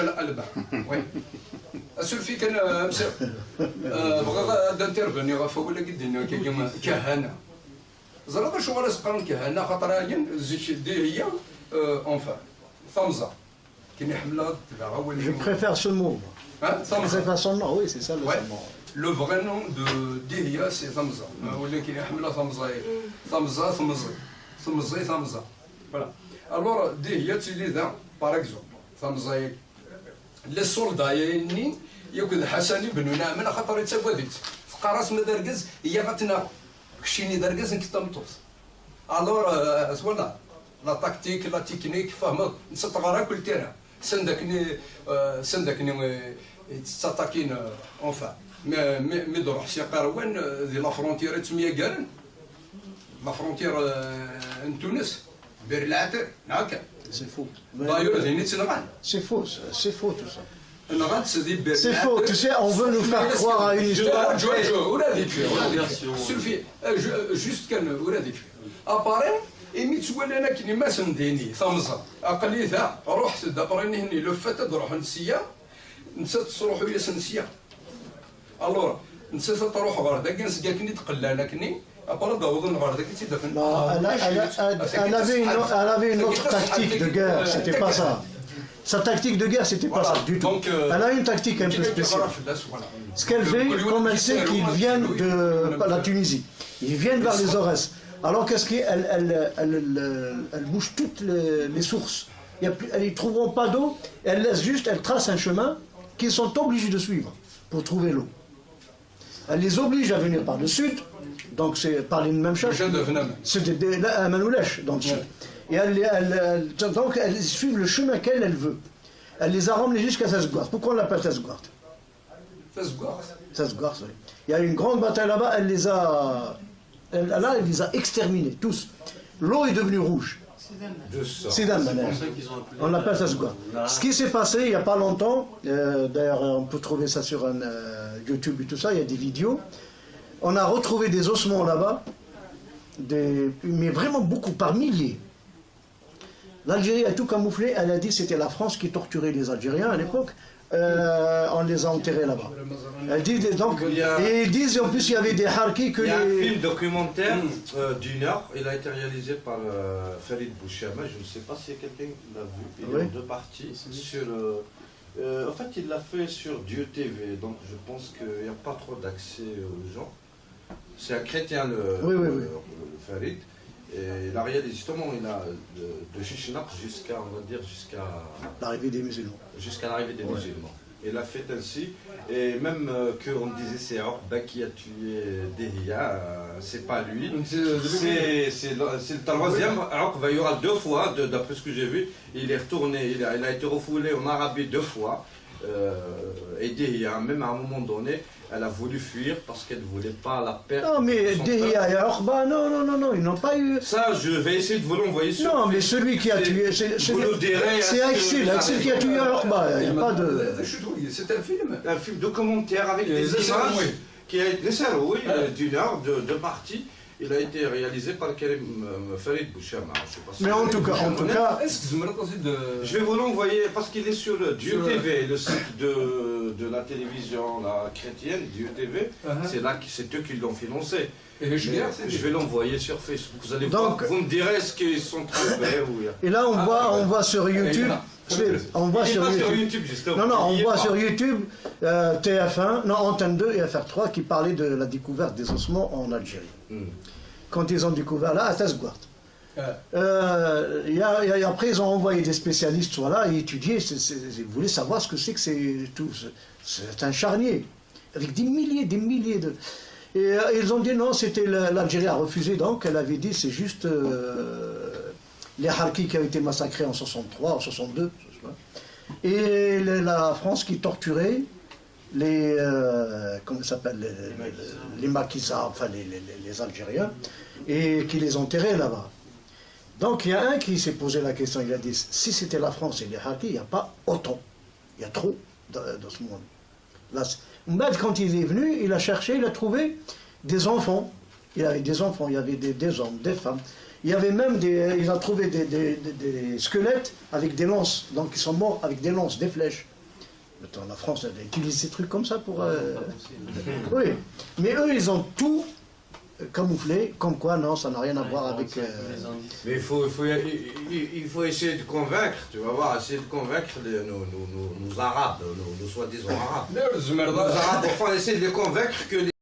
الألبان وي أسولفي كان بغا دانتيرفوني غا فوق ولا قدنا كهنة زرا باش هو راسقان كهنة خاطر هاين زيت دي هي اونفان ثمزة كي نحملها تبعها هو Je préfère ce mot. Je préfère son nom, oui, c'est ça le nom. Le vrai nom de Dihya, c'est Thamza. Thamza. Voilà. Alors, Dihya, tu lis là, par exemple. Thamza, les soldats, il y a Hassani ben Naaman, خاطر يتسودت. فقراس مدرجز يغتنا كشيني درجز نكتمطوس. Alors, voilà, la tactique, la technique, فهمت. نستغرا كل تيران. سندكني تستاكين اونفان مي دروح سي قروان ذي لا فرونتير تسميها كارن لا فرونتير ان تونس بير العتر هكا سي فو دايور ذيني تنغان سي فو تو سا C'est faux, tu sais, on veut nous faire croire à une histoire. Juste كان وراديك اباري إمي تولي أنا كني ما سنديني ثمزة أقلي ذا روح دابريني هني لو فتا تروح نسيا نسات تروح ويا سنسيا ألورا نسات تروح غير ذاك نسقا كني تقلانا كني أبارا داوض غير ذاك تيدفن. Elle avait une autre tactique de guerre, c'était pas ça. Sa tactique de guerre, c'était pas ça du tout. Elle a une tactique un peu spéciale. Ce qu'elle fait, comme elle sait qu'ils viennent de la Tunisie, ils viennent vers les Aurès. Alors qu'est-ce qu'elle elle bouge toutes les sources. Ils ne trouveront pas d'eau, elle laisse juste, elle trace un chemin qu'ils sont obligés de suivre pour trouver l'eau. Elle les oblige à venir par le sud, donc c'est par les mêmes choses. C'est un Manoulèche dans le sud. Et donc elles suivent le chemin qu'elle veut. Elle les a ramenés jusqu'à Sasgouart. Pourquoi on l'appelle Sasgouart? Sasgouart, oui. Il y a eu une grande bataille là-bas, elle les a exterminés, tous. L'eau est devenue rouge. C'est d'un on l'appelle Sasgouart. Ce qui s'est passé il n'y a pas longtemps, d'ailleurs on peut trouver ça sur YouTube et tout ça, il y a des vidéos. On a retrouvé des ossements là-bas, mais vraiment beaucoup, par milliers. L'Algérie a tout camouflé, elle a dit que c'était la France qui torturait les Algériens à l'époque. On les a enterrés là-bas. Elle dit donc, et ils disent en plus il y avait des harkis que il y a un film documentaire d'une heure, il a été réalisé par Farid Bouchama, je ne sais pas si quelqu'un l'a vu, il est en deux parties. En fait il l'a fait sur Dieu TV, donc je pense qu'il n'y a pas trop d'accès aux gens. C'est un chrétien le Farid. Et il a réalisé justement, il a de Chichenap jusqu'à, on va dire, jusqu'à l'arrivée des musulmans. Jusqu'à l'arrivée des musulmans. Il a fait ainsi, et même qu'on disait c'est Orba qui a tué Dihya, c'est pas lui. C'est le troisième Orba, il y aura deux fois, d'après ce que j'ai vu, il est retourné, il a été refoulé en Arabie deux fois. Et Dihya, même à un moment donné, elle a voulu fuir parce qu'elle ne voulait pas la perdre. Non, mais Dihya et Orba, non, ils n'ont pas eu. Ça, je vais essayer de vous l'envoyer sur. Non, mais celui qui a tué. C'est Axel qui a tué Orba, il n'y a pas de. C'est un film. Un film documentaire avec des images qui a été d'une heure, de partie. Il a été réalisé par Farid Bouchama. Mais en tout cas, je vais vous l'envoyer parce qu'il est sur Dieu TV, le site de la télévision la chrétienne, Dieu TV. C'est eux qui l'ont financé. Je vais l'envoyer sur Facebook. Vous allez voir, vous me direz ce qu'ils sont trouvés. Et là, on voit sur YouTube. On voit sur YouTube justement. Non, on voit sur YouTube TF1, non, Antenne 2 et FR3 qui parlaient de la découverte des ossements en Algérie. Quand ils ont découvert là, à Sasgouart. Après, ils ont envoyé des spécialistes là et étudier, ils voulaient savoir ce que c'est tout. C'est un charnier, avec des milliers de. Et ils ont dit non, c'était l'Algérie a refusé, donc elle avait dit c'est juste. Les Harkis qui ont été massacrés en 63, en 62, et la France qui torturait les, comment ça s'appelle, les maquisards, enfin les Algériens, et qui les enterraient là-bas. Donc il y a un qui s'est posé la question, il a dit, si c'était la France et les Harkis, il n'y a pas autant, il y a trop dans ce monde. Là, quand il est venu, il a cherché, il a trouvé des enfants, il y avait des enfants, il y avait des hommes, des femmes. Il y avait même il a trouvé des squelettes avec des lances, donc ils sont morts avec des lances, des flèches. Attends, la France, elle utilise ces trucs comme ça pour... Oui, mais eux, ils ont tout camouflé, comme quoi, non, ça n'a rien à voir avec... Mais il faut essayer de convaincre, tu vas voir, essayer de convaincre nos Arabes, nos soi-disant Arabes. Nos Arabes, enfin, essayer de les convaincre que